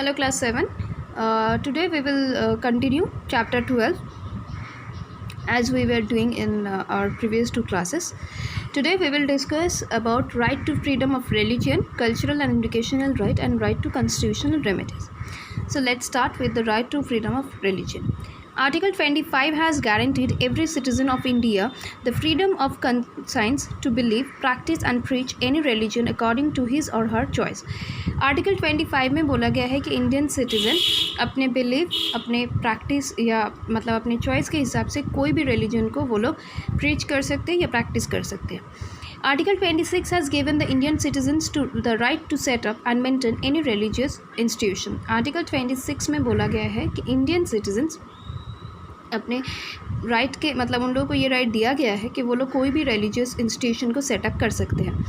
Hello class 7. Today we will continue chapter 12 as we were doing in our previous two classes. Today we will discuss about right to freedom of religion, cultural and educational right, and right to constitutional remedies. So let's start with the right to freedom of religion. Article 25 has guaranteed every citizen of India the freedom of conscience to believe, practice and preach any religion according to his or her choice. Article 25 में बोला गया है कि Indian citizen अपने believe, अपने practice या मतलब अपने चॉइस के हिसाब से कोई भी रिलीजन को वो लोग प्रीच कर सकते हैं या प्रैक्टिस कर सकते हैं. Article 26 has given the Indian citizens to the right to set up and maintain any religious institution. Article 26 में बोला गया है कि इंडियन सिटीजन्स अपने राइट के मतलब उन लोगों को ये राइट दिया गया है कि वो लोग कोई भी रिलीजियस इंस्टीट्यूशन को सेटअप कर सकते हैं.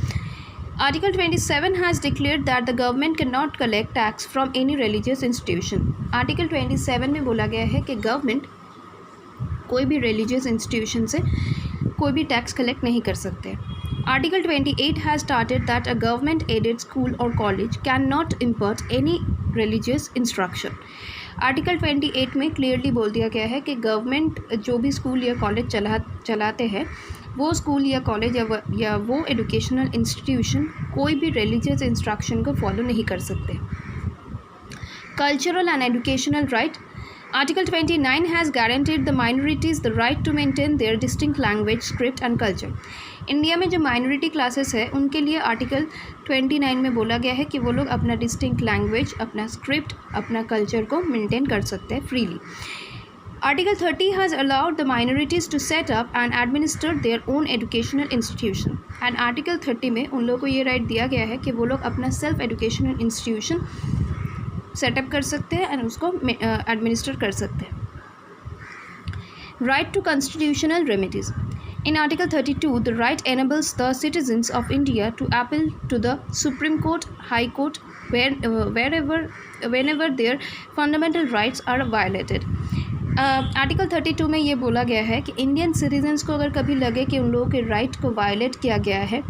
Article 27 has declared that the government cannot collect tax from any religious institution. Article 27 में बोला गया है कि गवर्नमेंट कोई भी रिलीजियस इंस्टीट्यूशन से कोई भी टैक्स कलेक्ट नहीं कर सकते. Article 28 has stated that a government-aided school or college cannot impart any religious instruction. Article 28 में क्लियरली बोल दिया गया है कि गवर्नमेंट जो भी स्कूल या कॉलेज चलाते हैं वो स्कूल या कॉलेज या वो एजुकेशनल इंस्टीट्यूशन कोई भी रिलीजियस इंस्ट्रक्शन को फॉलो नहीं कर सकते. Cultural and educational right. Article 29 has guaranteed the minorities the right to maintain their distinct language, script and culture. India में जो माइनॉरिटी क्लासेस है उनके लिए आर्टिकल 29 में बोला गया है कि वो लोग अपना डिस्टिंक्ट लैंग्वेज, अपना स्क्रिप्ट, अपना कल्चर को मेंटेन कर सकते हैं freely. Article 30 has allowed the minorities to set up and administer their own educational institution. And Article 30 में उन लोगों को ये राइट दिया गया है कि वो लोग अपना सेल्फ एजुकेशनल इंस्टीट्यूशन सेटअप कर सकते हैं एंड उसको एडमिनिस्टर कर सकते हैं. Right to constitutional remedies. In Article 32, the right enables the citizens of India to appeal to the Supreme Court, High Court, whenever their fundamental rights are violated. Article 32 में ये बोला गया है कि इंडियन सिटीजन्स को अगर कभी लगे कि उन लोगों के राइट को वायलेट किया गया है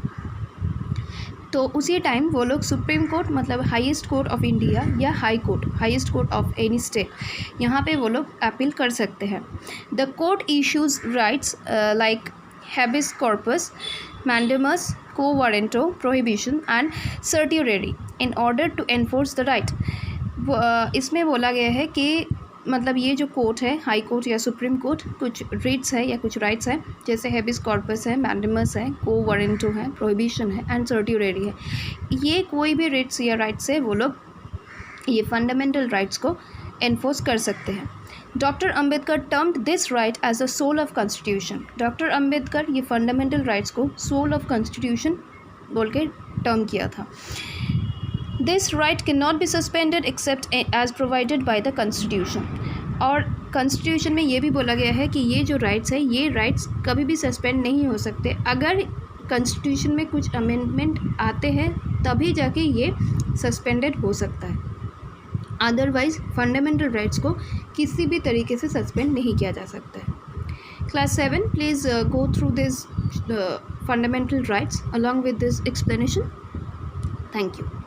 तो उसी टाइम वो लोग सुप्रीम कोर्ट मतलब हाईएस्ट कोर्ट ऑफ इंडिया या high court highest court of any state यहाँ पे वो लोग अपील कर सकते हैं. The court issues writs like habeas corpus, mandamus, quo warranto, prohibition and certiorari in order to enforce the right. इसमें बोला गया है कि मतलब ये जो कोर्ट है, हाई कोर्ट या सुप्रीम कोर्ट, कुछ रिट्स है या कुछ राइट्स हैं जैसे हैबिस कॉर्पस है, मैंडेमस है, को वारंटो है, प्रोहिबिशन है एंड सर्टियोरेरी है. ये कोई भी रिट्स या राइट्स है वो लोग ये फंडामेंटल राइट्स को एनफोर्स कर सकते हैं. Doctor Ambedkar termed this right as a soul of constitution. Doctor Ambedkar ये फंडामेंटल राइट्स को सोल ऑफ कॉन्स्टिट्यूशन बोल के टर्म किया था. This right cannot be suspended except as provided by the Constitution. और कॉन्स्टिट्यूशन में ये भी बोला गया है कि ये जो राइट्स है ये राइट्स कभी भी सस्पेंड नहीं हो सकते. अगर कॉन्स्टिट्यूशन में कुछ अमेंडमेंट आते हैं तभी जाके ये सस्पेंडेड हो सकता है. अदरवाइज फंडामेंटल राइट्स को किसी भी तरीके से सस्पेंड नहीं किया जा सकता है. Class 7, please go through this fundamental rights along with this explanation. Thank you.